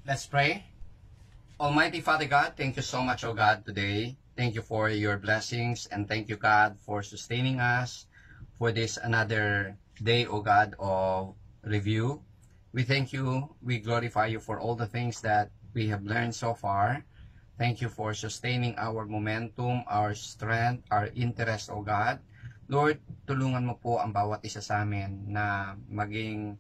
Let's pray. Almighty Father God, thank you so much, O God, today. Thank you for your blessings, and thank you, God, for sustaining us for this another day, O God, of review. We thank you, we glorify you for all the things that we have learned so far. Thank you for sustaining our momentum, our strength, our interest, O God. Lord, tulungan mo po ang bawat isa sa amin na maging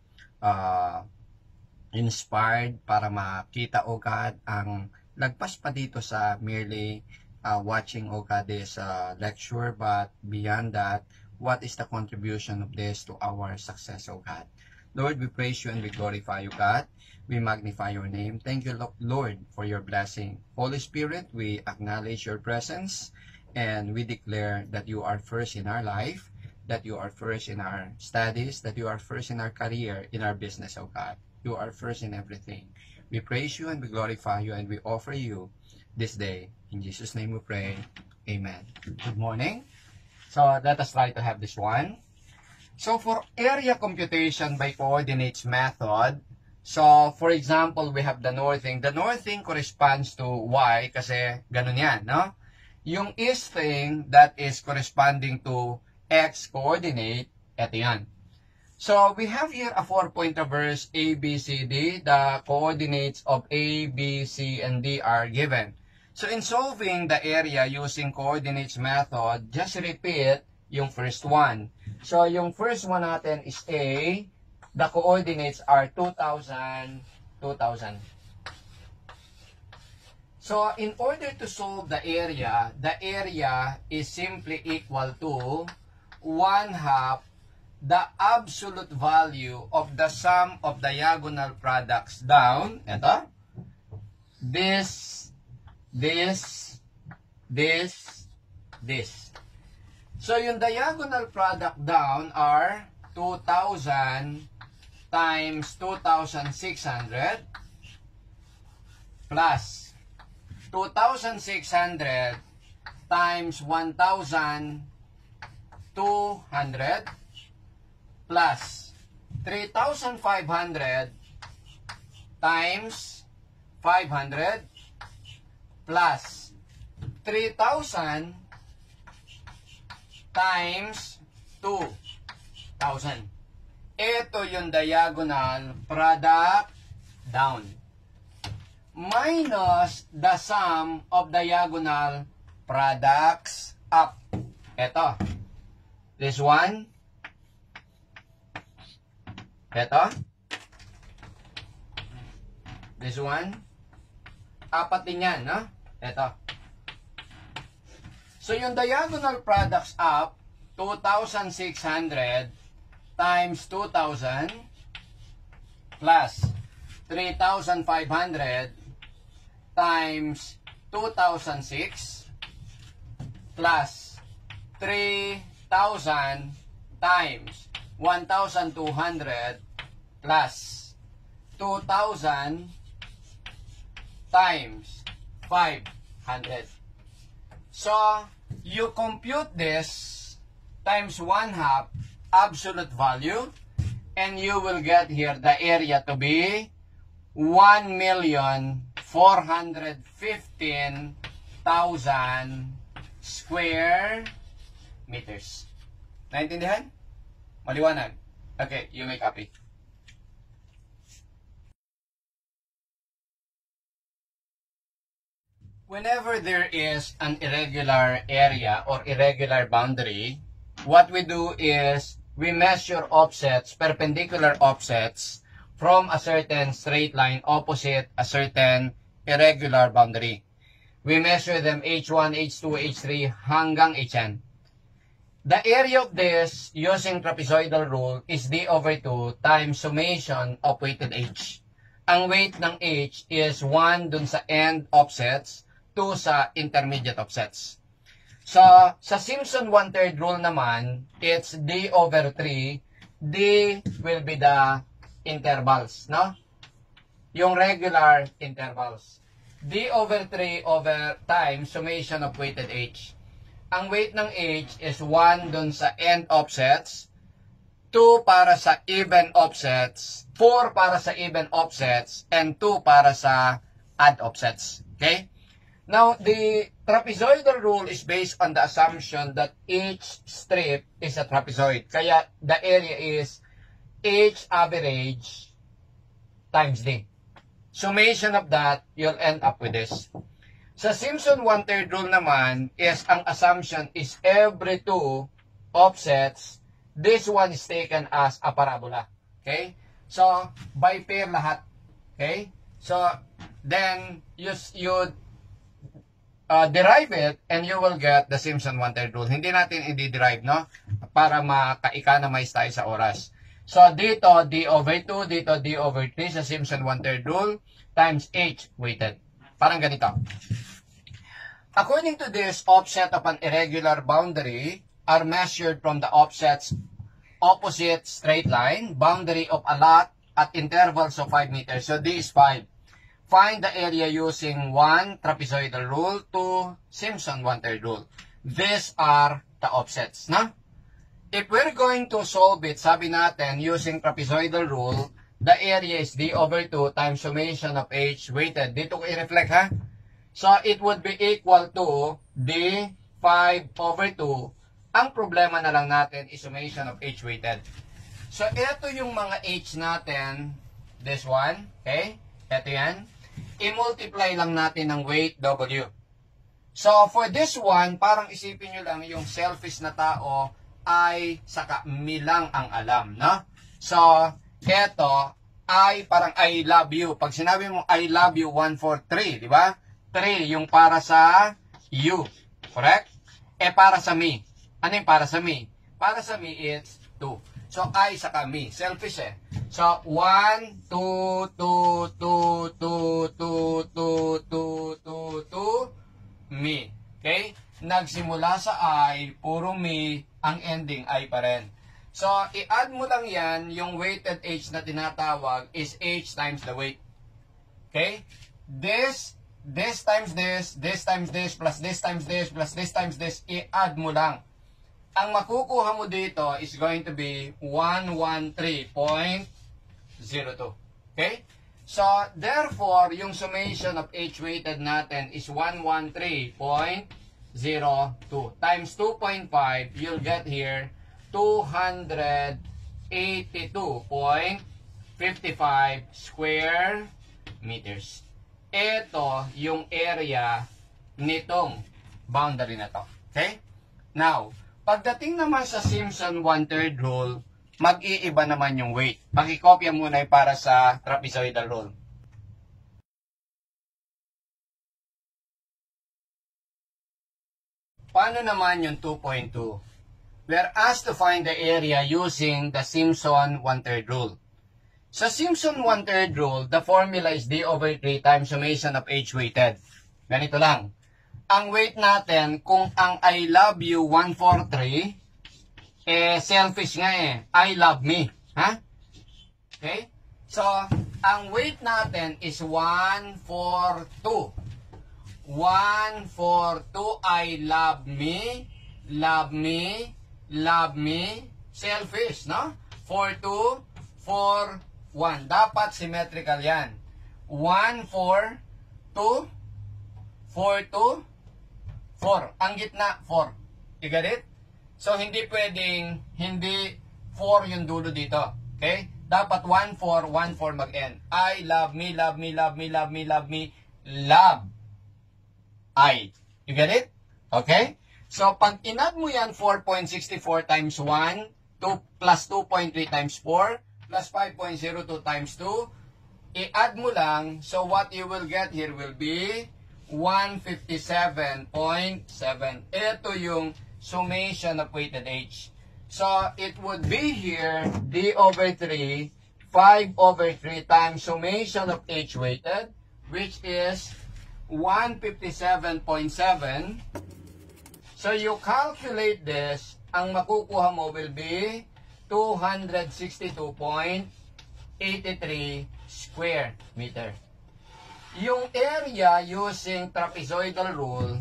inspired para makita, O God, ang lagpas pa dito sa merely watching, O God, this lecture, but beyond that, what is the contribution of this to our success, O God? Lord, we praise you and we glorify you, God. We magnify your name. Thank you, Lord, for your blessing. Holy Spirit, we acknowledge your presence and we declare that you are first in our life, that you are first in our studies, that you are first in our career, in our business, O God. You are first in everything. We praise you and we glorify you and we offer you this day. In Jesus' name we pray. Amen. Good morning. So let us try to have this one. So for area computation by coordinates method, so for example, we have the northing. The northing corresponds to y kasi ganun yan, no? Yung easting, that is corresponding to x coordinate, eto yan. So we have here a 4-point traverse A, B, C, D. The coordinates of A, B, C, and D are given. So in solving the area using coordinates method, just repeat yung first one. So yung first one natin is A. The coordinates are 2,000, 2,000. So in order to solve the area is simply equal to 1/2 the absolute value of the sum of diagonal products down. Ito. This. So, yung diagonal product down are 2,000 times 2,600 plus 2,600 times 1,200 plus 3,500 times 500 plus 3,000 times 2,000. Ito yung diagonal product down. Minus the sum of diagonal products up. Ito. This one. Ito. This one. Apat din yan, no? Ito. So, yung diagonal products up, 2,600 times 2,000 plus 3,500 times 2,006 plus 3,000 times 1,200 plus 2,000 times 500. So, you compute this times 1/2 absolute value and you will get here the area to be 1,415,000 square meters. Naintindihan? Maliwanag? Okay, you may copy. Whenever there is an irregular area or irregular boundary, what we do is we measure offsets, perpendicular offsets, from a certain straight line opposite a certain irregular boundary. We measure them H1, H2, H3 hanggang Hn. The area of this using trapezoidal rule is D over 2 times summation of weighted H. Ang weight ng H is 1 dun sa end offsets, 2 sa intermediate offsets. So, sa Simpson 1/3 rule naman, it's D over 3. D will be the intervals, no? Yung regular intervals. D over 3 over time summation of weighted H. Ang weight ng H is 1 dun sa end offsets, 2 para sa even offsets, 4 para sa even offsets, and 2 para sa odd offsets. Okay? Now, the trapezoidal rule is based on the assumption that each strip is a trapezoid. Kaya, the area is H average times D. Summation of that, you'll end up with this. Sa Simpson 1/3 rule naman, is ang assumption is every 2 offsets, this one is taken as a parabola. Okay? So, by pair lahat. Okay? So, then, you derive it and you will get the Simpson 1/3 rule. Hindi natin i-derive, no? Para maka-economize tayo sa oras. So, dito, D over 2, dito, D over 3 sa Simpson 1/3 rule times H weighted. Parang ganito. According to this, offset of an irregular boundary are measured from the offset's opposite straight line, boundary of a lot at intervals of 5 meters. So, D is 5. Find the area using 1 trapezoidal rule, 2 Simpson 1/3 rule. These are the offsets, no? If we're going to solve it, sabi natin, using trapezoidal rule, the area is D over 2 times summation of H weighted. Dito ko i-reflect, ha? So, it would be equal to D 5 over 2. Ang problema na lang natin is summation of H weighted. So, ito yung mga H natin. This one, okay? Ito yan. I-multiply lang natin ng weight W. So, for this one, parang isipin nyo lang yung selfish na tao ay saka me lang ang alam, no? So, ito ay parang I love you. Pag sinabi mo I love you, 1, 4, 3, di ba? 3 yung para sa you. Correct? Para sa me. Ano yung para sa me? Para sa me, it's 2. So, I saka me. Selfish eh. So, 1, 2, 2, 2, 2, 2, 2, 2, 2, 2, me. Okay? Nagsimula sa I, puro me, ang ending I pa rin. So, i-add mo lang yan, yung weighted H na tinatawag is H times the weight. Okay? This times this times this, plus this times this, plus this times this, i-add mo lang. Ang makukuha mo dito is going to be 113.02. Okay? So, therefore, yung summation of H weighted natin is 113.02 times 2.5, you'll get here 282.55 square meters. Ito yung area nitong boundary na to. Okay? Now, pagdating naman sa Simpson 1/3 rule, mag-iiba naman yung weight. Pakikopya muna yung para sa trapezoidal rule. Paano naman yung 2.2? We're asked to find the area using the Simpson 1/3 rule. Sa Simpson 1/3 rule, the formula is D over 3 times summation of H weighted. Ganito lang. Ang weight natin, kung ang I love you 143, selfish nga eh. I love me. Ha? Okay? So, ang weight natin is 142. 142, I love me, love me, love me. Selfish, no? 42, 4, 1. Dapat symmetrical yan. 1, 4, 2, 4, 2, 4. Ang gitna, 4. You get it? So, hindi pwedeng, hindi 4 yung dulo dito. Okay? Dapat 1, 4, 1, 4 mag-end. I love me, love me, love me, love me, love me, love I. You get it? Okay? So, pag inad mo yan, 4.64 times 1, 2 plus 2.3 times 4, plus 5.02 times 2, i-add mo lang. So, what you will get here will be 157.7. Ito yung summation of weighted H. So, it would be here, D over 3, 5 over 3 times summation of H weighted, which is 157.7. So, you calculate this, ang makukuha mo will be 262.83 square meter. Yung area using trapezoidal rule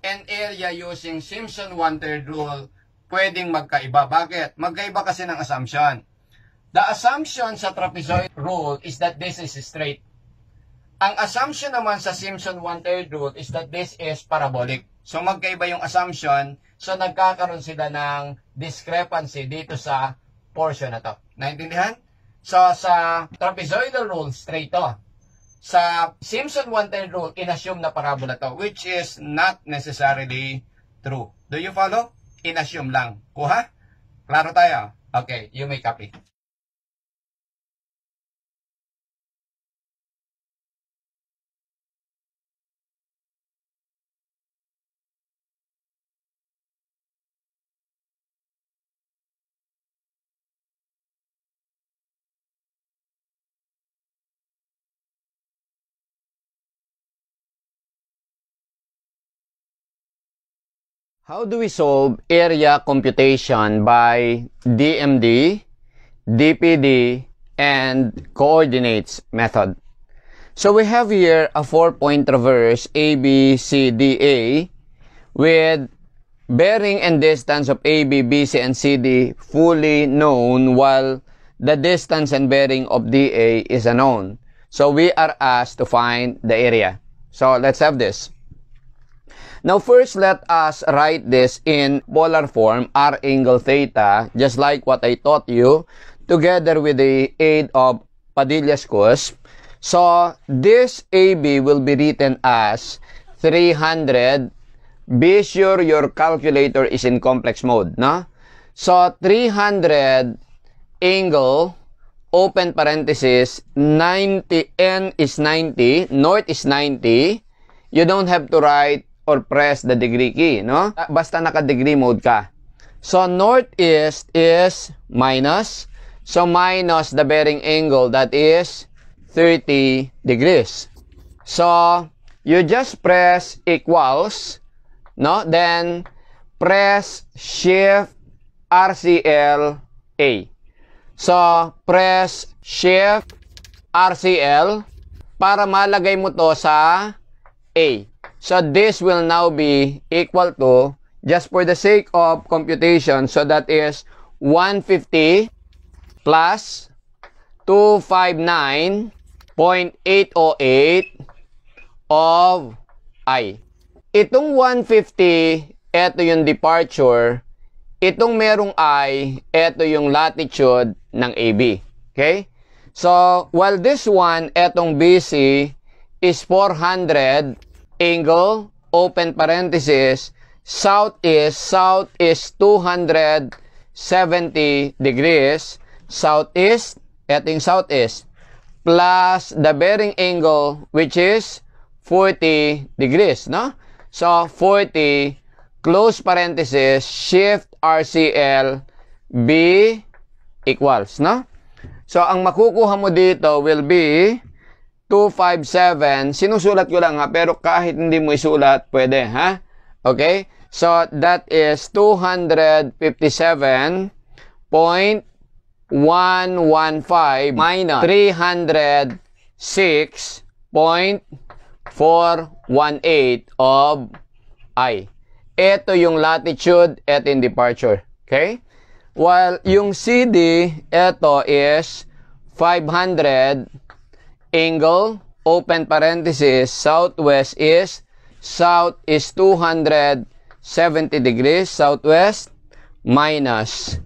and area using Simpson 1/3 rule pwedeng magkaiba. Bakit? Magkaiba kasi ng assumption. The assumption sa trapezoid rule is that this is straight. Ang assumption naman sa Simpson one-third rule is that this is parabolic. So magkaiba yung assumption, so nagkakaroon sila ng discrepancy dito sa portion na to. Naintindihan? So sa trapezoidal rule, straight to. Sa Simpson one-third rule, inassume na parabola to, which is not necessarily true. Do you follow? Inassume lang. Kuha? Klaro tayo? Okay, you may copy. How do we solve area computation by DMD, DPD, and coordinates method? So we have here a 4-point traverse ABCDA with bearing and distance of AB, BC, and CD fully known, while the distance and bearing of DA is unknown. So we are asked to find the area. So let's have this. Now first, let us write this in polar form, r angle theta, just like what I taught you, together with the aid of Padilla's cusp. So this AB will be written as 300. Be sure your calculator is in complex mode, no? So 300 angle, open parenthesis, 90, N is 90, north is 90. You don't have to write or press the degree key, no? Basta naka-degree mode ka. So, northeast is minus. So, minus the bearing angle, that is 30 degrees. So, you just press equals, no? Then, press Shift RCL A. So, press Shift RCL para malagay mo to sa A. So this will now be equal to, just for the sake of computation, so that is 150 plus 259.808 of I. Itong 150, ito yung departure. Itong merong I, ito yung latitude ng AB. Okay? So, while this one, etong BC, is 400 angle, open parenthesis, south is 270 degrees, southeast, eting southeast, plus the bearing angle, which is 40 degrees, no? So, 40, close parenthesis, shift RCL, B equals, no? So, ang makukuha mo dito will be 257, sinusulat ko lang ha, pero kahit hindi mo isulat, pwede, ha? Okay? So, that is 257.115 minus 306.418 of I. Ito yung latitude, ito yung departure. Okay? While yung CD, ito is 500 angle, open parenthesis, southwest is, south is 270 degrees, southwest, minus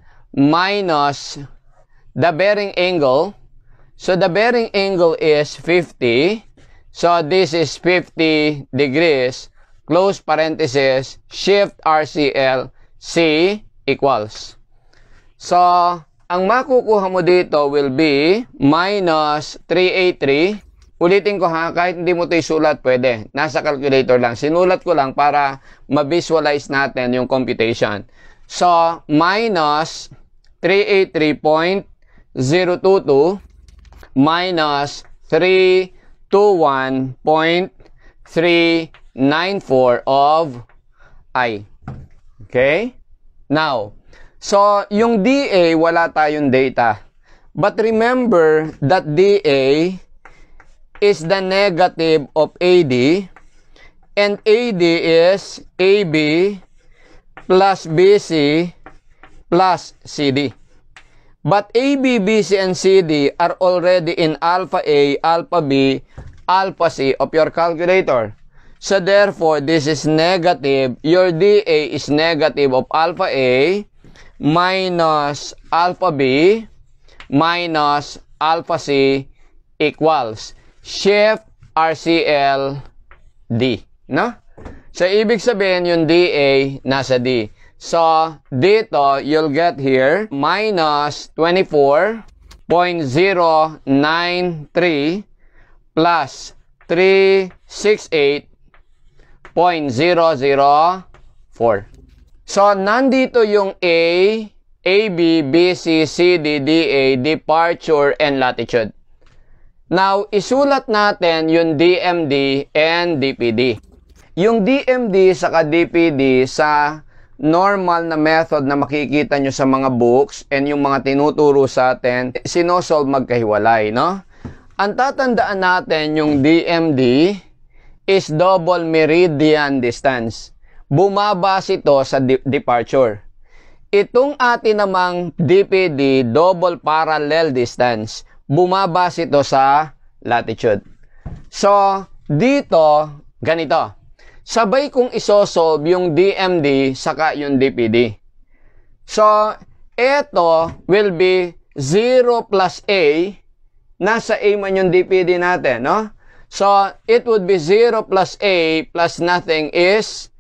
the bearing angle. So the bearing angle is 50. So this is 50 degrees, close parenthesis, shift RCL, C equals. So, ang makukuha mo dito will be minus 383. Ulitin ko ha, kahit hindi mo ito isulat, pwede. Nasa calculator lang. Sinulat ko lang para ma-visualize natin yung computation. So, minus 383.022 minus 321.394 of I. Okay? Now, so, yung DA, wala tayong data. But remember that DA is the negative of AD, and AD is AB plus BC plus CD. But A, B, B, C, and CD are already in alpha A, alpha B, alpha C of your calculator. So therefore, this is negative. Your DA is negative of alpha A minus alpha B minus alpha C equals shift RCL D. No? So, ibig sabihin yung DA nasa D. So, dito, you'll get here minus 24.093 plus 368.004. So, nandito yung A, AB, BC, CD, DA, departure, and latitude. Now, isulat natin yung DMD and DPD. Yung DMD saka DPD sa normal na method na makikita nyo sa mga books and yung mga tinuturo sa atin, sinosolve magkahiwalay, no? Ang tatandaan natin yung DMD is double meridian distance. Bumabase ito sa departure. Itong atin namang DPD, double parallel distance, bumabase ito sa latitude. So, dito, ganito. Sabay kong isosolve yung DMD saka yung DPD. So, ito will be 0 plus A. Nasa A man yung DPD natin, no? So, it would be 0 plus A plus nothing is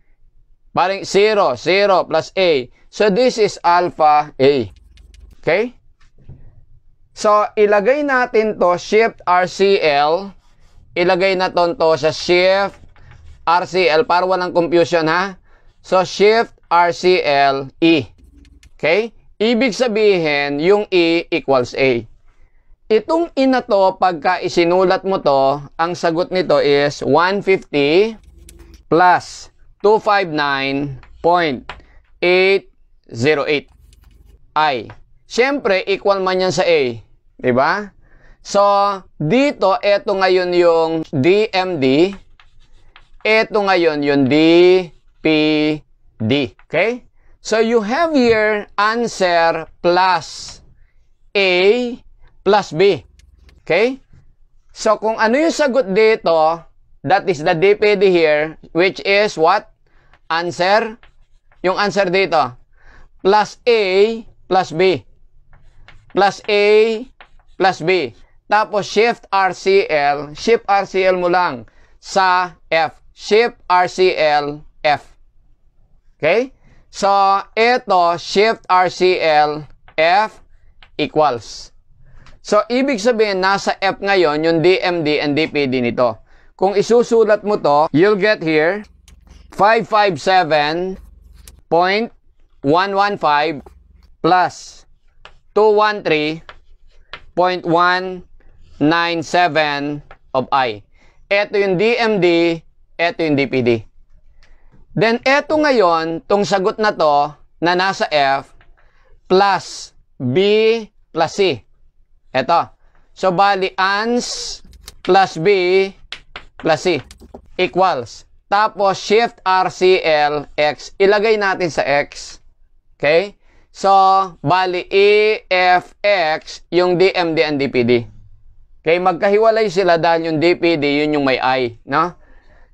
parang 0, 0 plus A. So, this is alpha A. Okay? So, ilagay natin to shift RCL. Ilagay natin to sa shift RCL para walang confusion, ha? So, shift RCL E. Okay? Ibig sabihin, yung E equals A. Itong E na to, pagka isinulat mo to, ang sagot nito is 150 plus 259.808 I. Siyempre, equal man yan sa A. Diba? So, dito, eto ngayon yung DMD. Ito ngayon yung DPD. Okay? So, you have here answer plus A plus B. Okay? So, kung ano yung sagot dito, that is the DPD here, which is what? Answer. Yung answer dito. Plus A plus B. Plus A plus B. Tapos, shift RCL. Shift RCL mo lang sa F. Shift RCL F. Okay? So, ito, shift RCL F equals. So, ibig sabihin, nasa F ngayon, yung DMD and DPD nito. Kung isusulat mo to, you'll get here, 557.115 plus 213.197 of I. Ito yung DMD, ito yung DPD. Then, ito ngayon, tong sagot na to, na nasa F, plus B plus C. Ito. So, bali, ANS plus B plus C equals. Tapos, shift RCL X. Ilagay natin sa X. Okay? So, bali, E, F, X, yung DMD and DPD. Okay? Magkahiwalay sila dahil yung DPD, yun yung may I. No?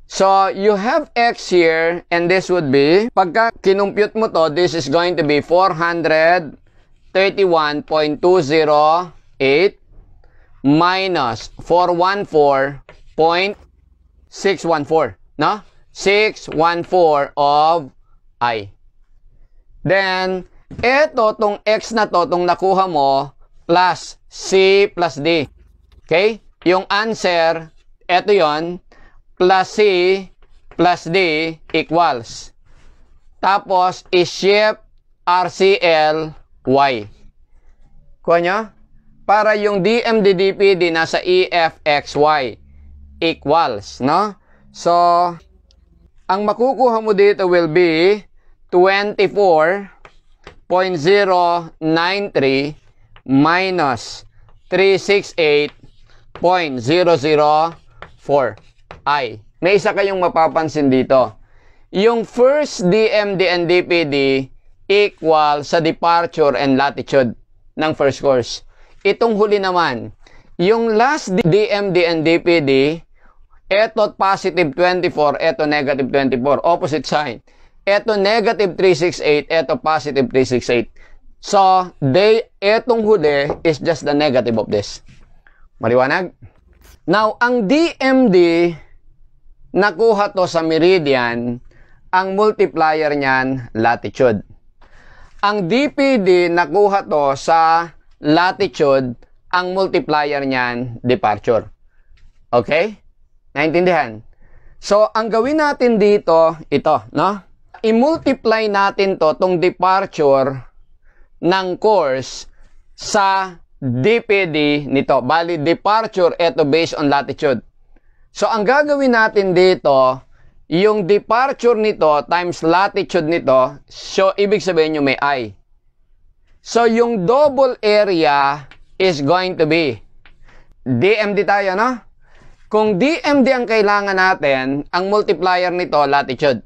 So, you have X here, and this would be, pagka kinumpute mo to, this is going to be 431.208 minus 414.614, no? 614 of I. Then, eto, tong X na to, tong nakuha mo, plus C plus D. Okay? Yung answer, eto yon, plus C plus D equals. Tapos, i-shift RCL Y. Kuha nyo? Para yung DMD-DPD nasa EFXY equals, no? So, ang makukuha mo dito will be 24.093 minus 368.004 I. May isa kayong mapapansin dito. Yung first DMD and DPD, equal sa departure and latitude ng first course. Itong huli naman, yung last DMD and DPD, eto positive 24, eto negative 24, opposite sign. Eto negative 368, eto positive 368. So, etong huli is just the negative of this. Maliwanag? Now, ang DMD, nakuha to sa meridian, ang multiplier niyan, latitude. Ang DPD, nakuha to sa latitude, ang multiplier niyan, departure. Okay? Naintindihan? So, ang gawin natin dito, ito, no? I-multiply natin to, tong departure ng course sa DPD nito. Bali, departure, ito based on latitude. So, ang gagawin natin dito, yung departure nito times latitude nito, so, ibig sabihin yung may I. So, yung double area is going to be DMD tayo, no? Kung DMD ang kailangan natin, ang multiplier nito, latitude.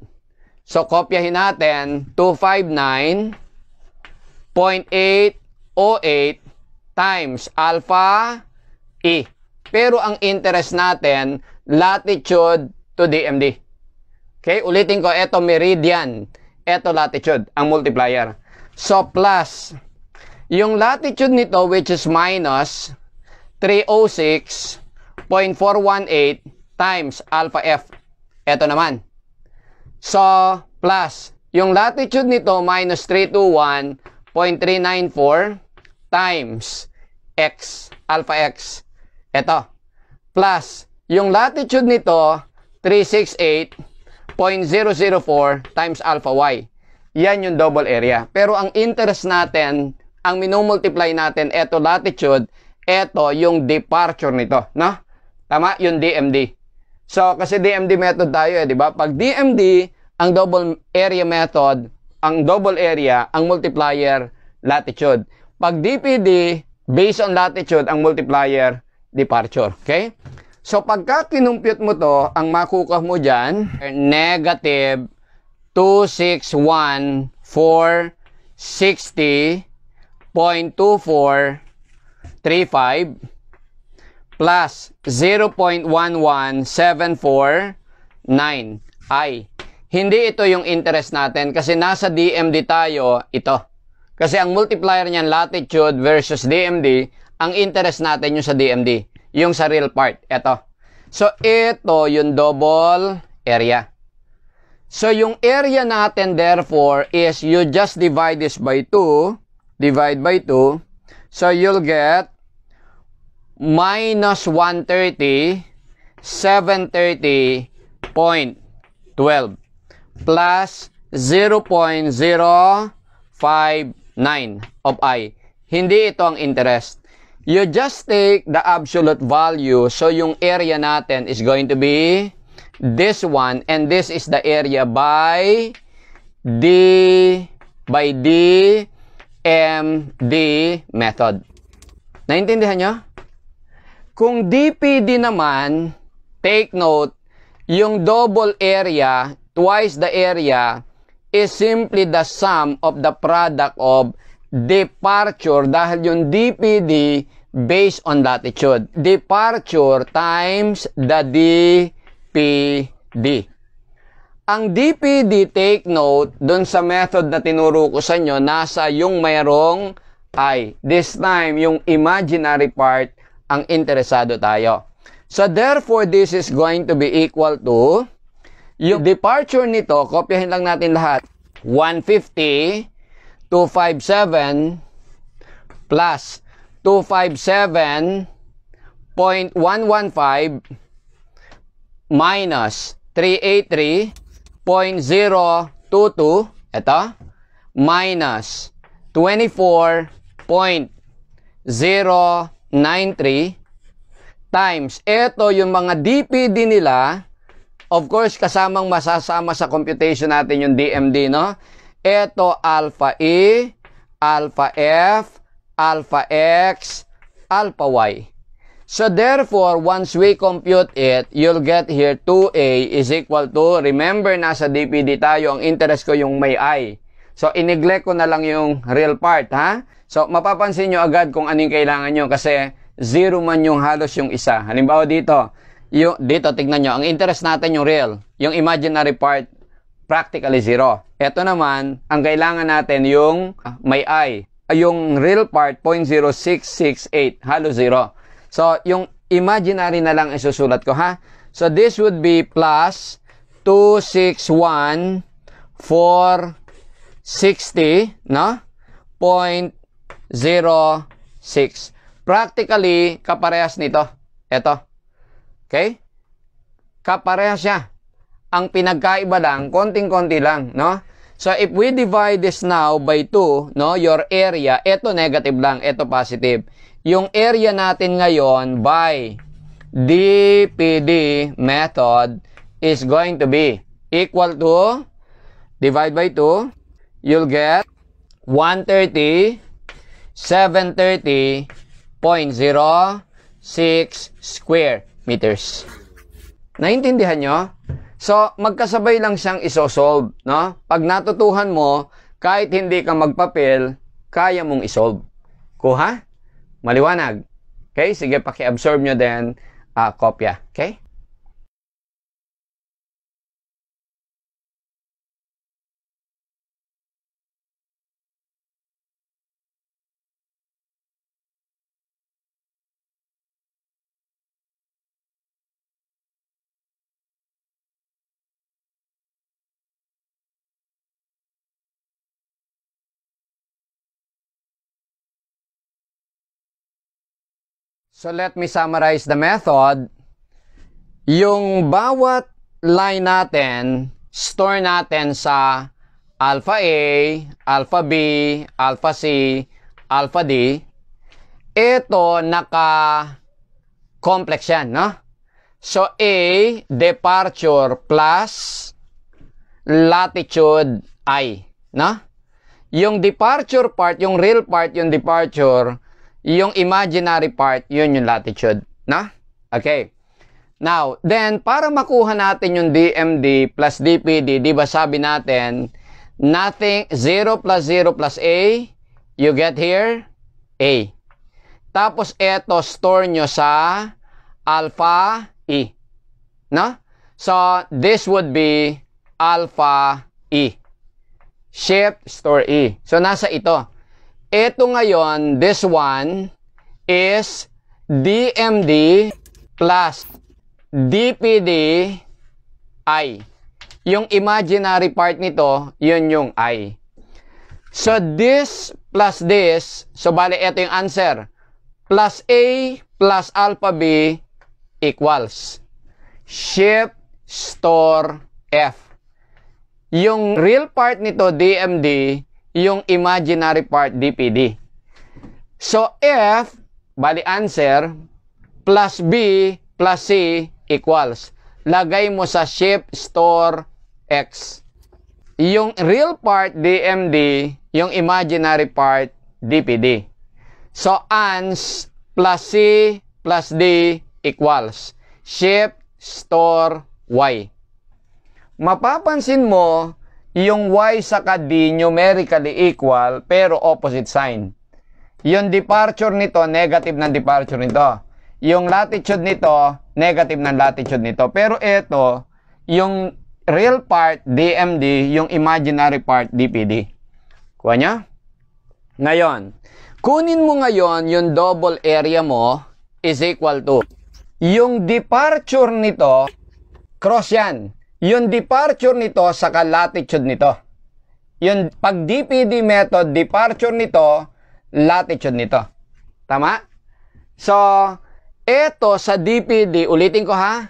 So, kopyahin natin, 259.808 times alpha E. Pero ang interest natin, latitude to DMD. Okay, ulitin ko, ito meridian, ito latitude, ang multiplier. So, plus, yung latitude nito, which is minus 306.418 times alpha F. Ito naman. So, plus, yung latitude nito, minus 321.394 times X, alpha X. Ito. Plus, yung latitude nito, 368.004 times alpha Y. Yan yung double area. Pero ang interest natin, ang minumultiply natin, eto latitude, eto yung departure nito. No? Tama? Yung DMD. So, kasi DMD method tayo di ba? Pag DMD, ang double area method, ang double area, ang multiplier, latitude. Pag DPD, based on latitude, ang multiplier, departure. Okay? So, pagka kinumpute mo to, ang makukuha mo dyan, negative 261,460.2435 plus 0.11749 ay hindi ito yung interest natin kasi nasa DMD tayo ito. Kasi ang multiplier niyan latitude versus DMD, ang interest natin yung sa DMD, yung sa real part. Ito. So ito yung double area. So yung area natin therefore is you just divide this by 2, divide by 2. So you'll get minus 130, 730.12 plus 0.059 of I. Hindi ito ang interest. You just take the absolute value. So yung area natin is going to be this one and this is the area by DMD method. Naintindihan nyo? Kung DPD naman, take note, yung double area, twice the area, is simply the sum of the product of departure dahil yung DPD based on latitude. Departure times the DPD. Ang DPD, take note, dun sa method na tinuro ko sa inyo, nasa yung mayroong I. This time, yung imaginary part, ang interesado tayo. So, therefore, this is going to be equal to, yung departure nito, kopyahin lang natin lahat, 150, 257, plus 257.115, minus 383.022, ito, minus 24.093 times, ito yung mga DPD nila, of course, kasamang masasama sa computation natin yung DMD, no? Ito, alpha E, alpha F, alpha X, alpha Y. So, therefore, once we compute it, you'll get here 2A is equal to, remember, nasa DPD tayo, ang interest ko yung may I. So, ineglect ko na lang yung real part, ha? So, mapapansin nyo agad kung anong kailangan nyo kasi 0 man yung halos yung isa. Halimbawa dito, dito, tignan nyo, ang interest natin yung real. Yung imaginary part, practically 0. Ito naman, ang kailangan natin yung may I. Yung real part, 0.0668, halos 0. So, yung imaginary na lang isusulat ko, ha? So, this would be plus 261 460, no? 0.06. Practically, kaparehas nito. Ito. Okay? Kaparehas siya. Ang pinagkaiba lang, konting-konti lang, no? So, if we divide this now by 2, no? Your area, ito negative lang, ito positive. Yung area natin ngayon by DPD method is going to be equal to, divide by 2, you'll get 130, 730.06 square meters. Naintindihan nyo? So, magkasabay lang siyang isosolve, no? Pag natutuhan mo, kahit hindi ka magpapel, kaya mong isolve. Kuha? Maliwanag. Okay? Sige, paki-absorb nyo din kopya. Okay? So, let me summarize the method. Yung bawat line natin, store natin sa alpha A, alpha B, alpha C, alpha D. Ito, naka-complex yan, no? So, A, departure plus latitude I, no? Yung departure part, yung real part, yung departure, yung imaginary part, yun yung latitude, no? Okay. Now, then, para makuha natin yung DMD plus DPD, di ba sabi natin, nothing, 0 plus 0 plus A, you get here, A. Tapos, eto, store nyo sa alpha E. No? So, this would be alpha E. Shift, store E. So, nasa ito. Ito ngayon, this one is DMD plus DPD I. Yung imaginary part nito, yun yung I. So, this plus this, so bali, ito yung answer. Plus A plus alpha B equals shift, store, F. Yung real part nito, DMD, yung imaginary part, DPD. So, F, bali answer, plus B, plus C, equals. Lagay mo sa shift, store, X. Yung real part, DMD, yung imaginary part, DPD. So, ANS, plus C, plus D, equals. Shift, store, Y. Mapapansin mo, yung Y saka D numerically equal pero opposite sign. Yung departure nito, negative ng departure nito. Yung latitude nito, negative ng latitude nito. Pero ito, yung real part, DMD, yung imaginary part, DPD. Kuha niya? Ngayon, kunin mo ngayon yung double area mo is equal to. Yung departure nito, cross yan. Yung departure nito saka latitude nito. Yung pag DPD method, departure nito, latitude nito. Tama? So, eto sa DPD, ulitin ko ha.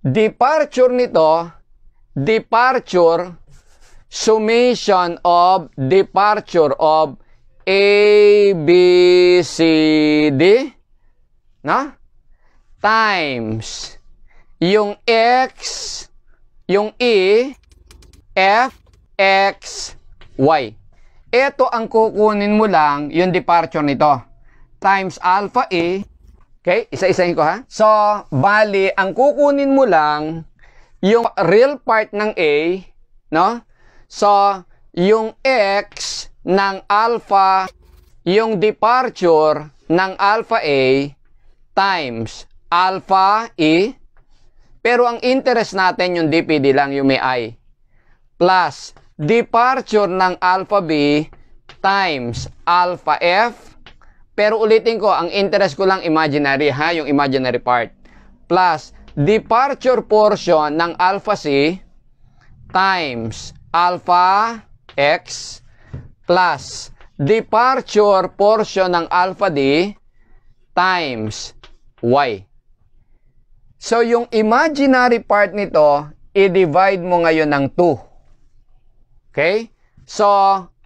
Departure nito, departure, summation of departure of A, B, C, D, no? Times yung X, yung E, F, X, Y. Ito ang kukunin mo lang, yung departure nito. Times alpha E. Okay? Isa-isahin ko ha. So, bali, ang kukunin mo lang, yung real part ng A, no? So, yung x ng alpha, yung departure ng alpha A times alpha E, pero ang interest natin yung DPD lang, yung may I, plus departure ng alpha B times alpha F, pero ulitin ko, ang interest ko lang imaginary, ha, yung imaginary part, plus departure portion ng alpha C times alpha X plus departure portion ng alpha D times Y. So, yung imaginary part nito, i-divide mo ngayon ng 2. Okay? So,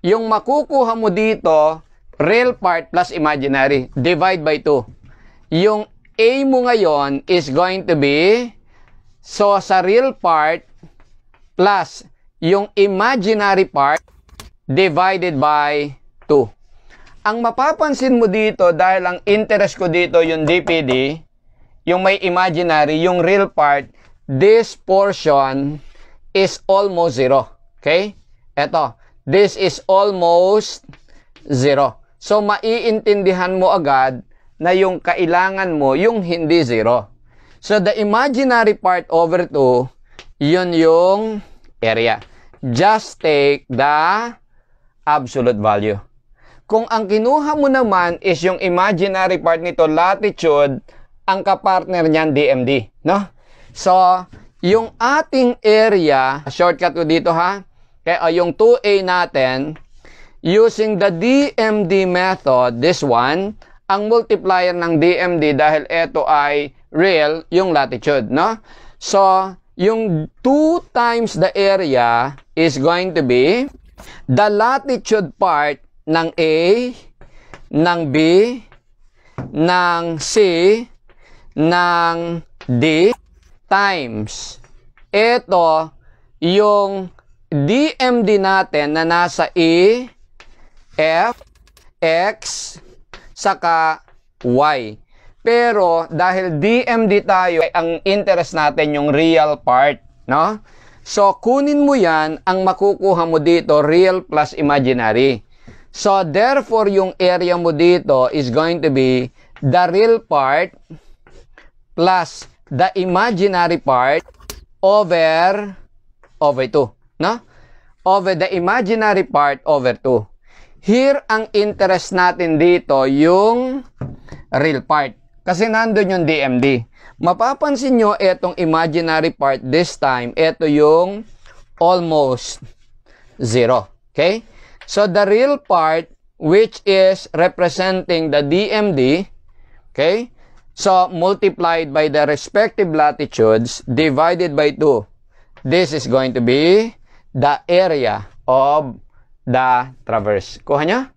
yung makukuha mo dito, real part plus imaginary, divide by 2. Yung A mo ngayon is going to be, so sa real part plus yung imaginary part divided by 2. Ang mapapansin mo dito, dahil ang interest ko dito yung DPD, yung may imaginary, yung real part, this portion is almost 0. Okay? Eto, this is almost 0. So, maiintindihan mo agad na yung kailangan mo, yung hindi 0. So, the imaginary part over 2, yun yung area. Just take the absolute value. Kung ang kinuha mo naman is yung imaginary part nito, latitude, ang kapartner niyan, DMD. No? So, yung ating area, shortcut ko dito ha, kaya yung 2A natin, using the DMD method, this one, ang multiplier ng DMD dahil ito ay real, yung latitude, no? So, yung 2 times the area is going to be the latitude part ng A, ng B, ng C, ng D, times ito, yung DMD natin na nasa E, F, X, saka Y. Pero dahil DMD tayo, ang interest natin yung real part, no? So, kunin mo yan, ang makukuha mo dito, real plus imaginary. So, therefore, yung area mo dito is going to be the real part plus the imaginary part over 2, no? Over the imaginary part over 2. Here, ang interest natin dito, yung real part. Kasi nandun yung DMD. Mapapansin nyo, itong imaginary part this time, ito yung almost 0. Okay? So, the real part, which is representing the DMD, okay? So, multiplied by the respective latitudes, divided by 2. This is going to be the area of the traverse. Kuha nyo?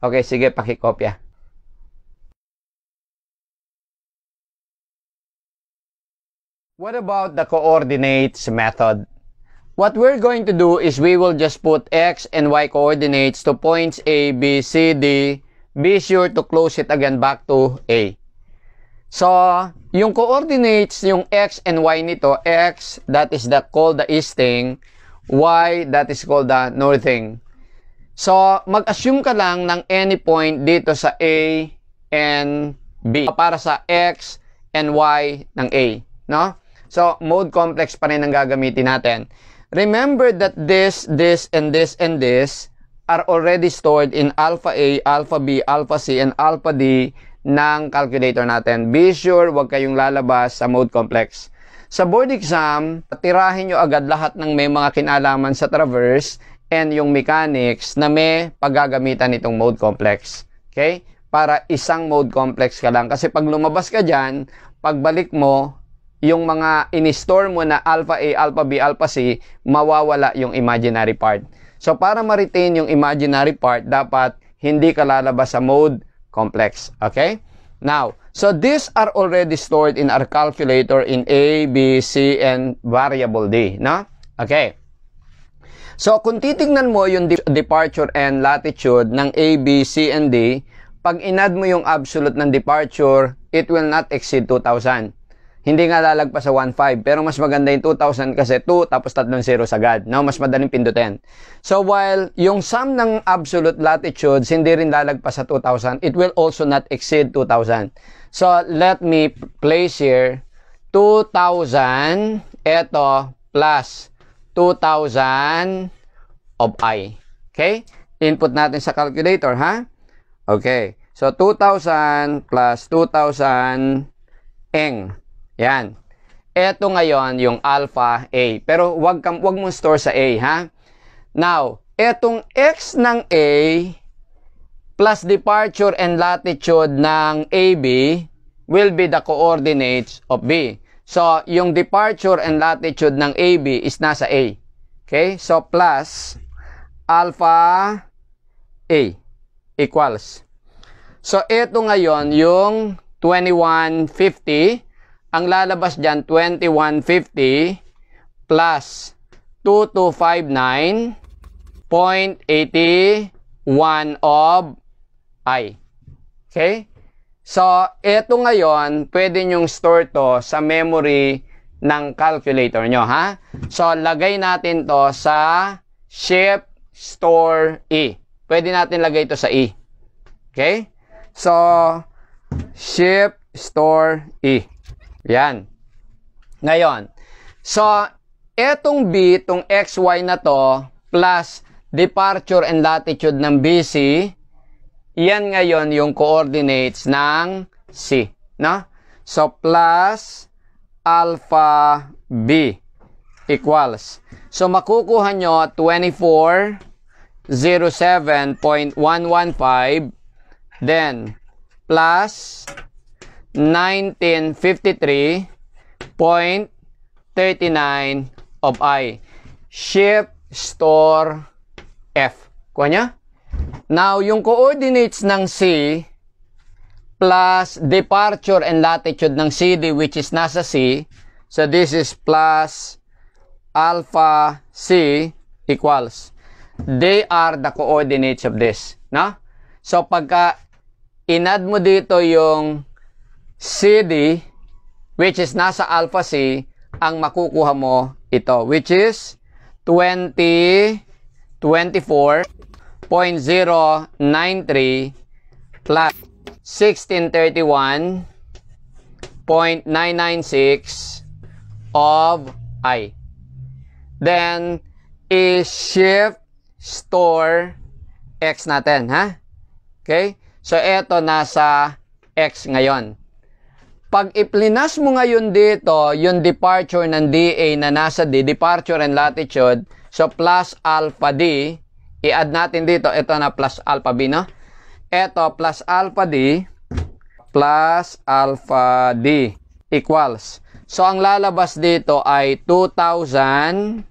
Okay, sige, pakikopya. What about the coordinates method? What we're going to do is we will just put x and y coordinates to points A, B, C, D. Be sure to close it again back to A. So, yung coordinates, yung x and y nito, x, that is called the easting, y, that is called the northing. So, mag-assume ka lang ng any point dito sa A and B para sa x and y ng A, no? So, mode complex pa rin ang gagamitin natin. Remember that this, and this are already stored in alpha A, alpha B, alpha C, and alpha D ng calculator natin. Be sure, huwag kayong lalabas sa mode complex. Sa board exam, tirahin nyo agad lahat ng may mga kinalaman sa traverse and yung mechanics na may paggagamitan itong mode complex. Okay? Para isang mode complex ka lang. Kasi pag lumabas ka dyan, pagbalik mo, yung mga in-store mo na alpha A, alpha B, alpha C, mawawala yung imaginary part. So, para ma-retain yung imaginary part, dapat hindi ka lalabas sa mode complex. Okay? Now, so these are already stored in our calculator in A, B, C, and variable D. No? Okay. So, kung titignan mo yung departure and latitude ng A, B, C, and D, pag inad mo yung absolute ng departure, it will not exceed 2,000. Hindi nga lalagpas sa 1.5. Pero mas maganda yung 2,000 kasi 2 tapos 3 zeros agad. No? Mas madaling pindutin. So while yung sum ng absolute latitudes hindi rin lalagpas sa 2,000, it will also not exceed 2,000. So let me place here 2,000 eto plus 2,000 of I. Okay? Input natin sa calculator, ha? Okay. So 2,000 plus 2,000 eng. Yan. Ito ngayon yung alpha A. Pero wag mong store sa A, ha? Now, etong x ng A plus departure and latitude ng AB will be the coordinates of B. So, yung departure and latitude ng AB is nasa A. Okay? So, plus alpha A equals. So, ito ngayon yung 2150. Ang lalabas dyan, 2150 plus 2259.81 of I. Okay? So, ito ngayon, pwede nyong store to sa memory ng calculator nyo, ha? So, lagay natin to sa Shift Store E. Pwede natin lagay to sa E. Okay? So, Shift Store E. Yan. Ngayon, so, etong B, itong XY na to, plus departure and latitude ng BC, yan ngayon yung coordinates ng C. No? So, plus alpha B equals. So, makukuha nyo 2407.115, then, plus 1953.39 of I. Shift Store F. Kuha niya? Now, yung coordinates ng C plus departure and latitude ng CD which is nasa C. So, this is plus alpha C equals. They are the coordinates of this. No? So, pagka in-add mo dito yung CD, which is nasa alpha C, ang makukuha mo ito, which is 2024.093 plus 1631.996 of I. Then, i-shift store X natin, ha? Okay? So, eto nasa X ngayon. Pag iplinas mo ngayon dito, yung departure ng DA na nasa D, departure and latitude, so plus alpha D, i-add natin dito, ito na plus alpha B, no? Ito plus alpha D equals. So, ang lalabas dito ay 2,000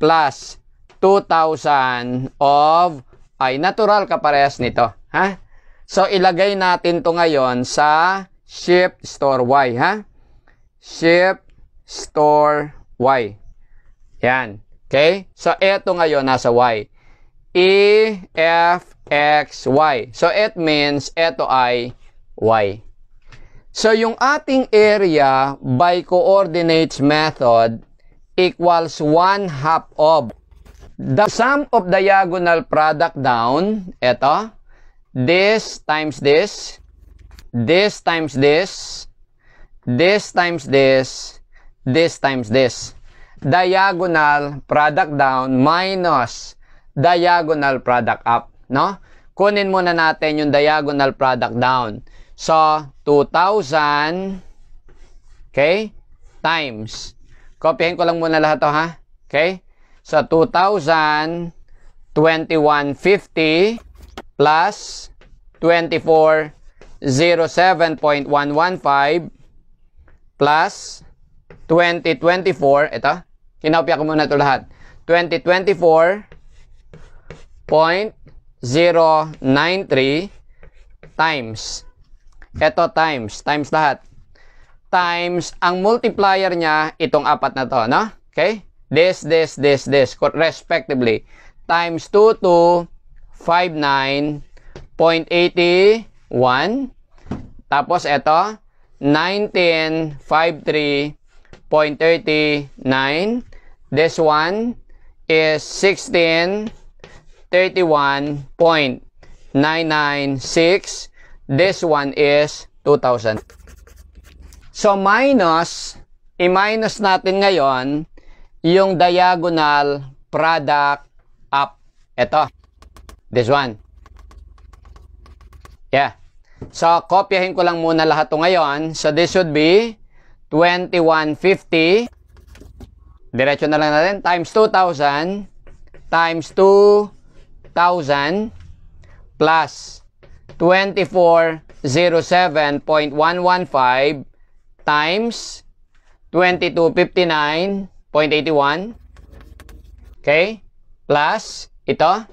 plus 2,000 of I. Natural kaparehas nito, ha? So, ilagay natin to ngayon sa Shift Store Y, ha? Shift Store Y. Yan. Okay? So, eto ngayon nasa Y. E, F, X, Y. So, it means eto ay Y. So, yung ating area by coordinates method equals 1/2 of the sum of diagonal product down, eto, this times this, this times this, this times this, this times this. Diagonal product down minus diagonal product up, no? Kunin muna natin yung diagonal product down. So, 2,000, okay, times. Kopyahin ko lang muna lahat to, ha? Okay? So, 2,000, 2150 plus 2407.115 plus 2024, ito, kinopya ko muna ito lahat, 2024.093 times, ito times lahat, times, ang multiplier niya, itong apat na to, no? Okay? This, respectively, times 2259.81, tapos ito, 1953.39. This one is 1631.996. This one is 2,000. So i-minus natin ngayon yung diagonal product up. Ito. This one. Yeah. So, kopyahin ko lang muna lahat to ngayon. So, this would be 2150. Diretso na lang natin. Times 2,000. Times 2,000. Plus 2407.115 times 2259.81. Okay? Plus, ito,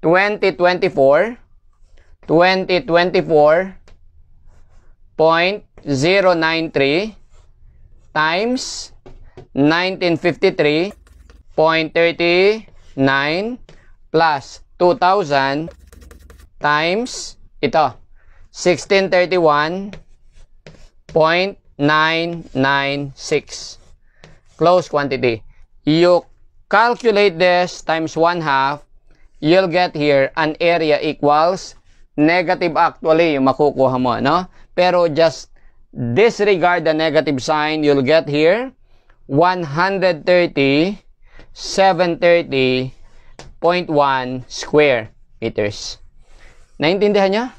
2023 times 1953.39 plus 2,000 times, ito, 1631.996. Close quantity. You calculate this times 1/2, you'll get here an area equals negative actually yung makukuha mo, no? Pero just disregard the negative sign, you'll get here 130,730.1 square meters. Naintindihan niya?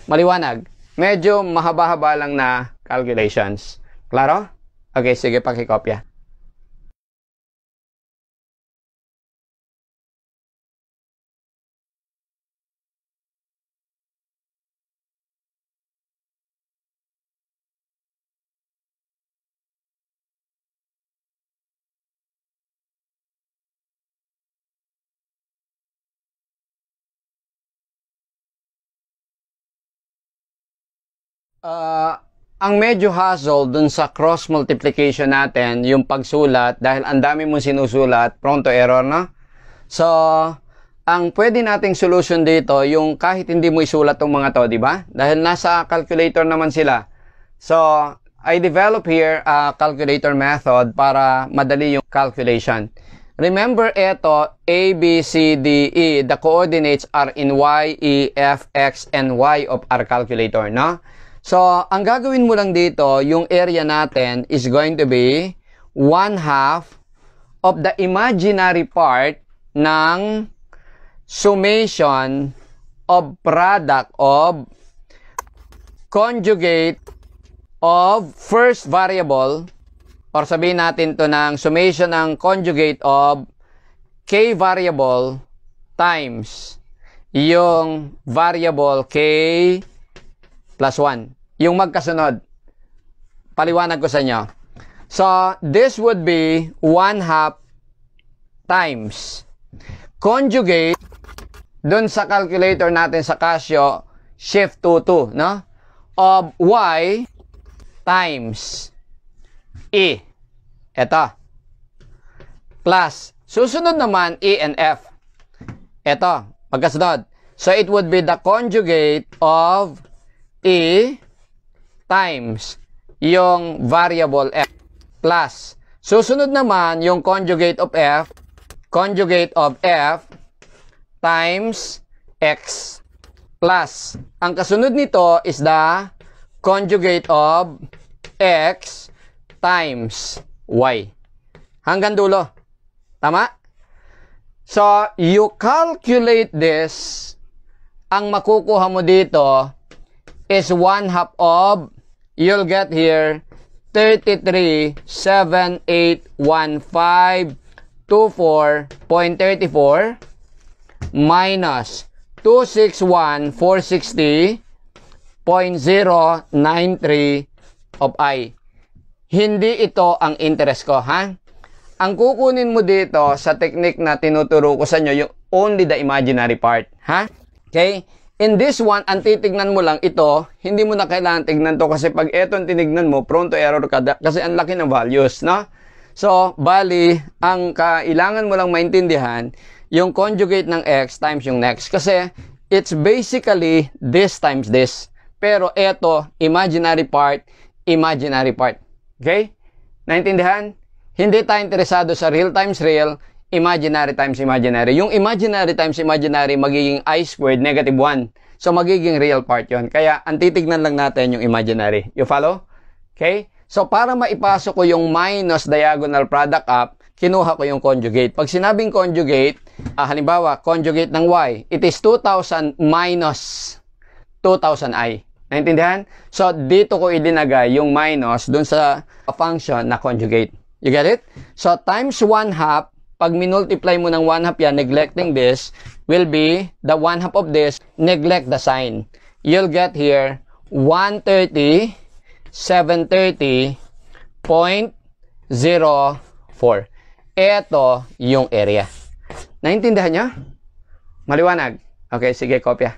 Maliwanag. Medyo mahaba-haba lang na calculations. Klaro? Okay, sige, pakikopya. Ang medyo hassle dun sa cross multiplication natin, yung pagsulat, dahil ang dami mong sinusulat, prone to error, no? So, ang pwede nating solution dito, yung kahit hindi mo isulat tong mga to, di ba? Dahil nasa calculator naman sila. So, I develop here a calculator method para madali yung calculation. Remember ito, A, B, C, D, E, the coordinates are in Y, E, F, X, and Y of our calculator, no? So, ang gagawin mo lang dito, yung area natin is going to be 1/2 of the imaginary part ng summation of product of conjugate of first variable, or sabihin natin to ng summation ng conjugate of k variable times yung variable k plus 1. Yung magkasunod. Paliwanag ko sa inyo. So, this would be 1/2 times conjugate dun sa calculator natin sa Casio, shift 2, no? Of y times e. Ito. Plus, susunod naman e and f. Ito, magkasunod. So, it would be the conjugate of e times yung variable f plus susunod naman yung conjugate of f times x plus ang kasunod nito is the conjugate of x times y hanggang dulo. Tama? So, you calculate this, ang makukuha mo dito is 1/2 of, you'll get here 33,7815.24 minus 261,460.093 of I. Hindi ito ang interest ko, ha? Ang kukunin mo dito sa technique na tinuturo ko sa inyo, yung only the imaginary part, ha? Okay? In this one, ang titignan mo lang ito, hindi mo na kailangan tignan to kasi pag ito ang tinignan mo, prone to error ka kasi ang laki ng values, no? So, bali, ang kailangan mo lang maintindihan, yung conjugate ng x times yung next. Kasi, it's basically this times this. Pero ito, imaginary part. Okay? Naintindihan? Hindi tayo interesado sa real times real, imaginary times imaginary. Yung imaginary times imaginary, magiging I squared negative 1. So, magiging real part yon. Kaya, ang titignan lang natin yung imaginary. You follow? Okay? So, para maipasok ko yung minus diagonal product up, kinuha ko yung conjugate. Pag sinabing conjugate, halimbawa, conjugate ng y, it is 2,000 minus 2,000i. Naintindihan? So, dito ko ilinagay yung minus dun sa function na conjugate. You get it? So, times 1/2, pag minultiply mo ng 1/2 yan, neglecting this, will be the 1/2 of this, neglect the sign. You'll get here 130, 730.04. Ito yung area. Naintindihan nyo? Maliwanag? Okay, sige, kopya.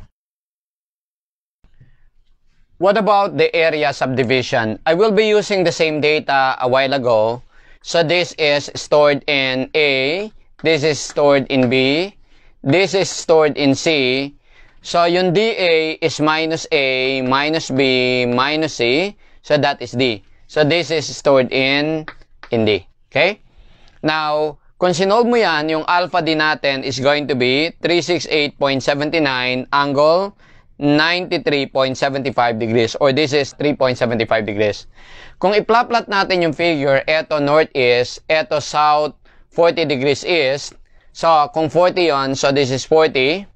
What about the area subdivision? I will be using the same data a while ago. So this is stored in A, this is stored in B, this is stored in C. So yung DA is minus A, minus B, minus C. So that is D. So this is stored in D. Okay? Now, kung sinolve mo yan, yung alpha D natin is going to be 368.79 angle 93.75 degrees, or this is 3.75 degrees. Kung iplot natin yung figure, eto north east, eto south 40 degrees east. So, kung 40 yon, so this is 40.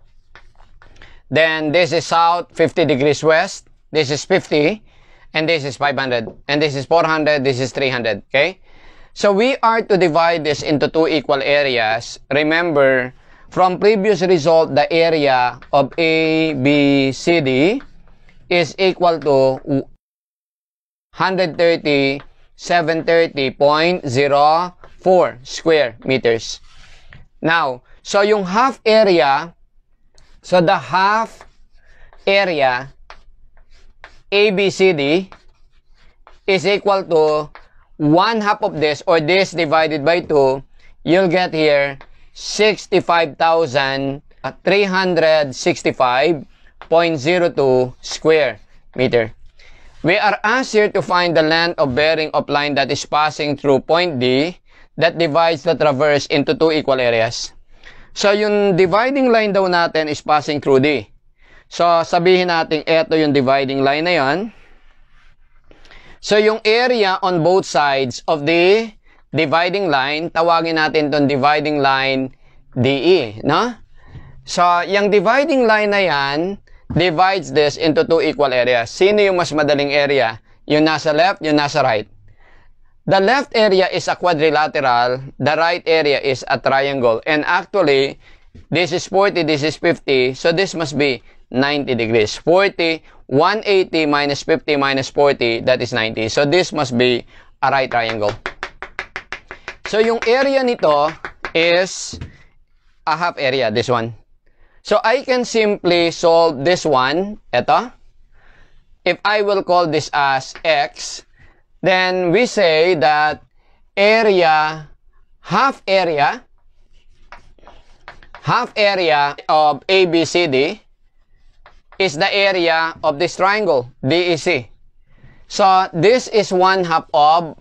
Then, this is south 50 degrees west. This is 50. And this is 500. And this is 400. This is 300. Okay? So, we are to divide this into two equal areas. Remember, from previous result, the area of A, B, C, D is equal to 130, 730.04 square meters. Now, so yung half area, so the half area ABCD is equal to 1/2 of this, or this divided by 2, you'll get here 65,365.02 square meter. We are asked here to find the length of bearing of line that is passing through point D that divides the traverse into two equal areas. So, yung dividing line daw natin is passing through D. So, sabihin natin, eto yung dividing line na yan. So, yung area on both sides of the dividing line, tawagin natin itong dividing line DE, no? So, yung dividing line na yan, divides this into two equal areas. Sino yung mas madaling area? Yung nasa left, yung nasa right. The left area is a quadrilateral, the right area is a triangle. And actually, this is 40, this is 50, so this must be 90 degrees. 40, 180 minus 50 minus 40, that is 90. So, this must be a right triangle. So, yung area nito is a half area, this one. So, I can simply solve this one, eto. If I will call this as X, then we say that area, half area of ABCD is the area of this triangle, DEC. So, this is 1/2 of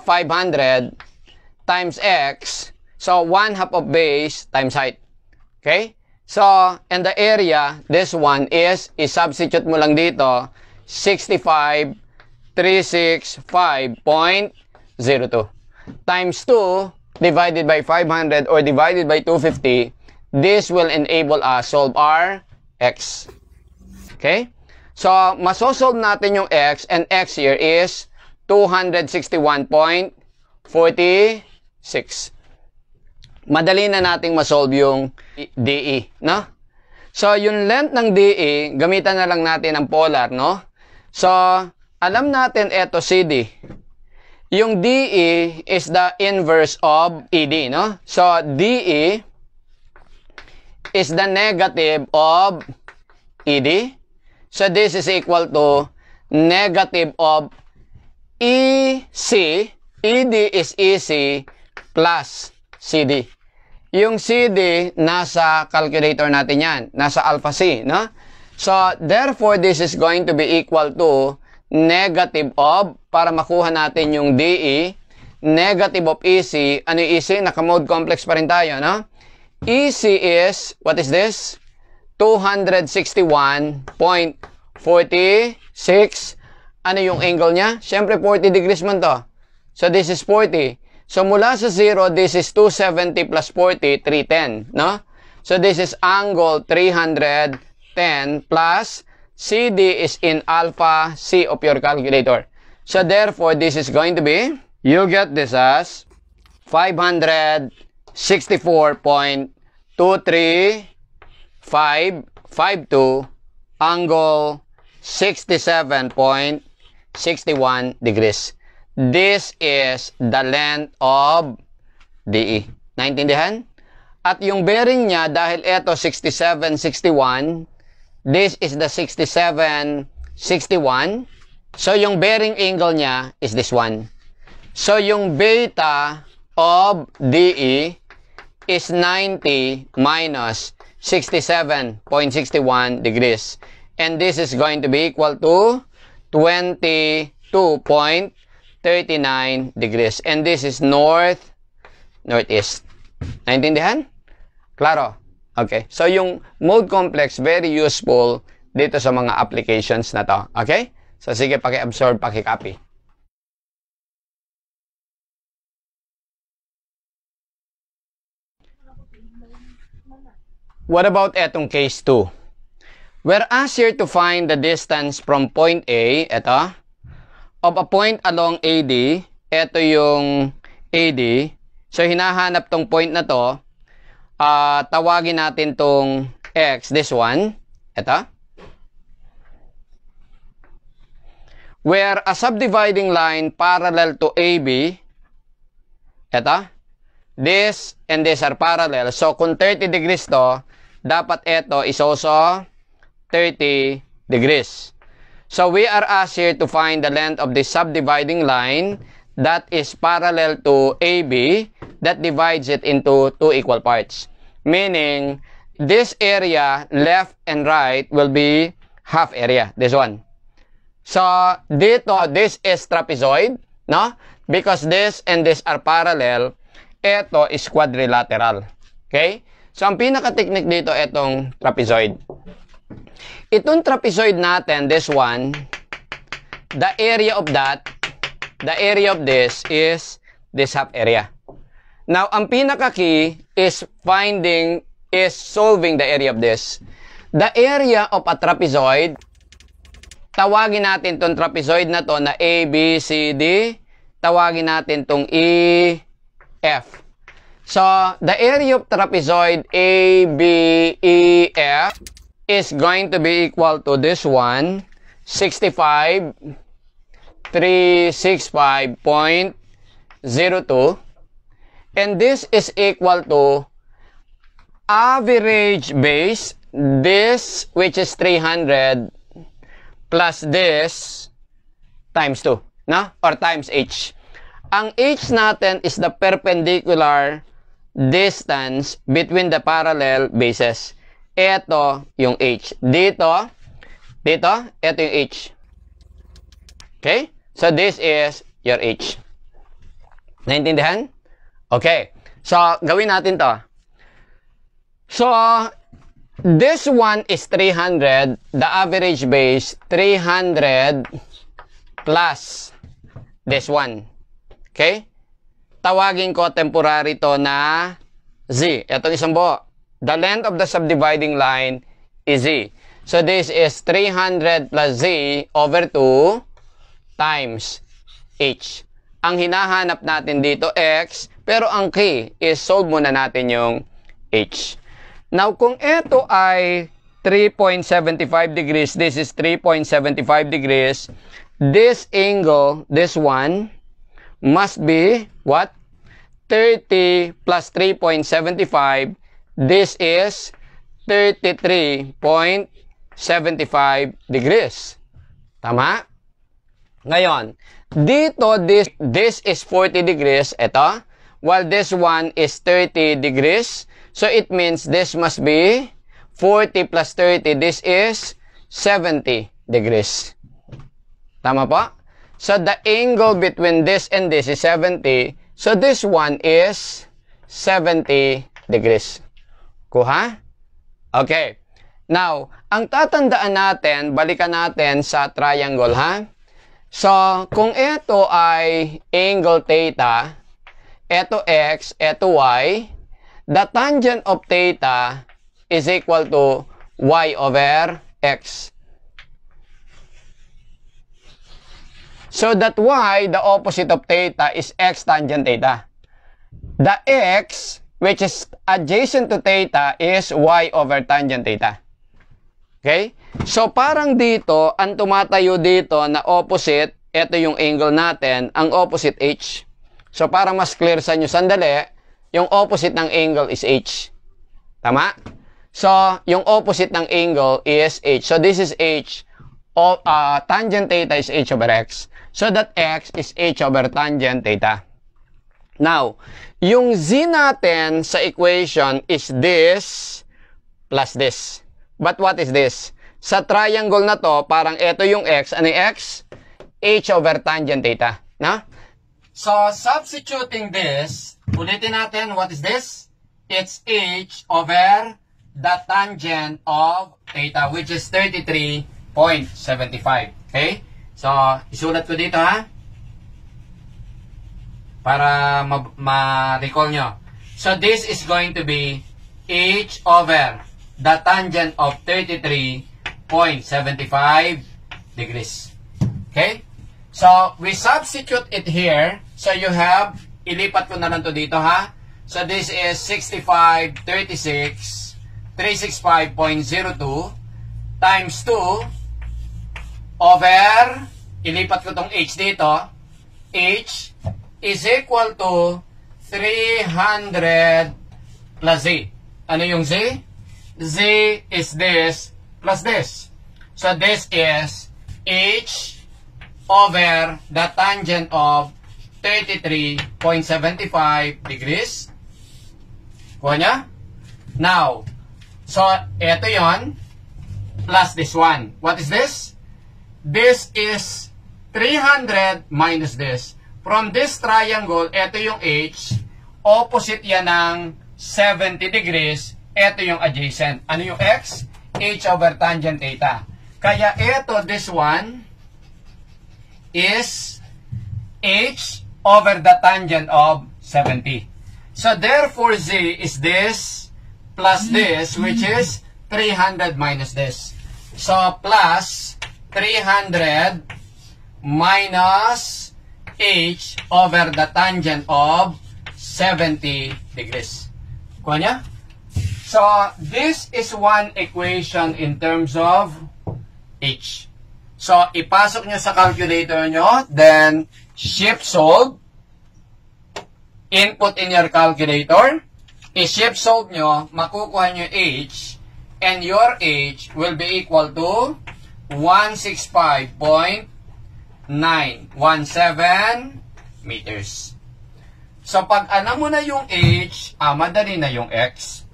500 times X. So, 1/2 of base times height. Okay? So, and the area, this one is, i-substitute mo lang dito, 65,365.02 times 2 divided by 500 or divided by 250. This will enable us solve our X. Okay? So, masosolve natin yung X, and X here is 261.46. Madali na nating masolve yung DE, no? So, yung length ng DE, gamitan na lang natin ang polar, no? So, alam natin eto CD. Yung DE is the inverse of ED, no? So, DE is the negative of ED. So, this is equal to negative of EC. ED is EC plus CD. Yung CD, nasa calculator natin yan. Nasa alpha C, no? So, therefore, this is going to be equal to negative of, para makuha natin yung DE, negative of EC. Ano yung EC? Naka-mode complex pa rin tayo, no? EC is, what is this? 261.46. Ano yung angle niya? Siyempre, 40 degrees man to. So, this is 40. So, mula sa 0, this is 270 plus 40, 310, no? So, this is angle 310 plus CD is in alpha C of your calculator. So, therefore, this is going to be, you get this as 564.23552 angle 67.61 degrees. This is the length of DE. Naintindihan? At yung bearing niya, dahil ito 67.61, this is the 67.61. So, yung bearing angle niya is this one. So, yung beta of DE is 90 minus 67.61 degrees. And this is going to be equal to 22.39 degrees. And this is northeast. Naintindihan? Klaro? Okay. So, yung mode complex, very useful dito sa mga applications na to. Okay? So, sige, paki-absorb, paki-copy. What about etong case 2? We're asked here to find the distance from point A, eto, of a point along AD, eto yung AD. So, hinahanap tong point na to, tawagin natin tong X, this one, eto. Where a subdividing line parallel to AB, eto, this and this are parallel. So, kung 30 degrees to, dapat ito is also 30 degrees. So, we are asked here to find the length of the subdividing line that is parallel to AB that divides it into two equal parts. Meaning, this area, left and right, will be half area. This one. So, dito, this is trapezoid, no? Because this and this are parallel, ito is quadrilateral. Okay? So, ang pinaka-technique dito, itong trapezoid. Itong trapezoid natin, this one, the area of this is this half area. Now, ang pinaka-key is solving the area of this. The area of a trapezoid, tawagin natin tong trapezoid na to na A, B, C, D. Tawagin natin tong E, F. So, the area of trapezoid A, B, E, F is going to be equal to this one, 365.02. And this is equal to average base, this which is 300 plus this times 2, no? Or times h. Ang h natin is the perpendicular distance between the parallel bases. Ito yung h. Dito, ito yung h. Okay? So, this is your h. Naintindihan? Okay. So, gawin natin to. So, this one is 300. The average base, 300 plus this one. Okay? Tawagin ko temporary to na z. Itong isang buo. The length of the subdividing line is z. So, this is 300 plus z over 2 times h. Ang hinahanap natin dito, x, pero ang key is solve muna natin yung h. Now, kung ito ay 3.75 degrees, this is 3.75 degrees, this angle, this one, must be, what? 30 plus 3.75, this is 33.75 degrees. Tama? Ngayon, dito, this is 40 degrees, ito, while this one is 30 degrees. So, it means this must be 40 plus 30. This is 70 degrees. Tama po? So, the angle between this and this is 70. So, this one is 70 degrees. Kuha? Okay. Now, ang tatandaan natin, balikan natin sa triangle, ha? So, kung ito ay angle theta, ito x, ito y, the tangent of theta is equal to y over x. So that y, the opposite of theta, is x tangent theta. The x, which is adjacent to theta, is y over tangent theta. Okay? So parang dito, ang tumatayo dito na opposite, ito yung angle natin, ang opposite h. So para mas clear sa inyo sandali, yung opposite ng angle is h. Tama? So yung opposite ng angle is h. So this is h. Tangent theta is h over x. So that x is h over tangent theta. Now, yung z natin sa equation is this plus this. But what is this? Sa triangle na to, parang ito yung x. Ano yung x? H over tangent theta. No? So, substituting this, ulitin natin, what is this? It's h over the tangent of theta, which is 33.75. Okay? So, isulat ko dito, ha? Para ma-recall nyo. So, this is going to be h over the tangent of 33.75 degrees. Okay? So, we substitute it here. So, you have, ilipat ko na lang to dito, ha? So, this is 6536, 365.02 times 2 over, ilipat ko tong h dito, h is equal to 300 plus z. Ano yung z? Z is this plus this. So, this is h over the tangent of 33.75 degrees. Kuha niya? Now, so, ito yon plus this one. What is this? This is 300 minus this. From this triangle, ito yung h. Opposite yan ng 70 degrees. Ito yung adjacent. Ano yung x? H over tangent theta. Kaya ito, this one, is h over the tangent of 70. So, therefore, z is this plus this, which is 300 minus this. So, plus 300 minus h over the tangent of 70 degrees. Kuha niya? So, this is one equation in terms of h. So, ipasok nyo sa calculator nyo, then shift solve, input in your calculator, i-shift solve nyo, makukuha nyo h, and your h will be equal to 165.917 meters. So, pag alam mo na yung h, madali na yung x.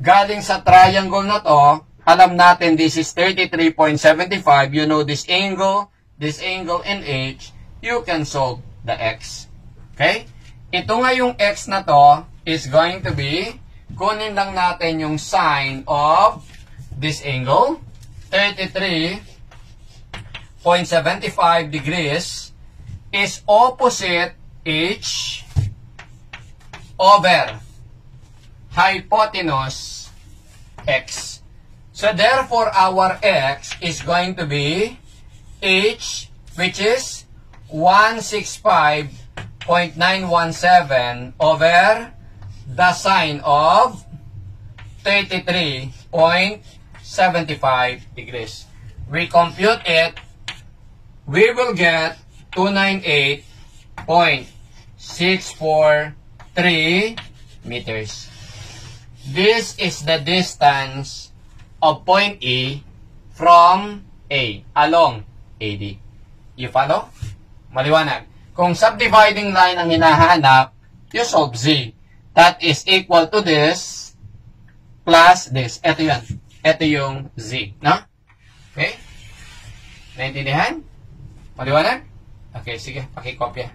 Galing sa triangle na to, alam natin this is 33.75. You know this angle, and h. You can solve the x. Okay? Ito nga yung x na to is going to be, kunin lang natin yung sine of this angle, 33.75 degrees is opposite h over hypotenuse x. So, therefore, our x is going to be h, which is 165.917 over the sine of 33.75 degrees. We compute it, we will get 298.643 meters. This is the distance of point E from A, along AD. You follow? Maliwanag. Kung subdividing line ang hinahanap, you solve Z. That is equal to this plus this. Ito yan. Ito yung Z. No? Okay? Naintindihan? Maliwanag? Okay, sige, pakikopya.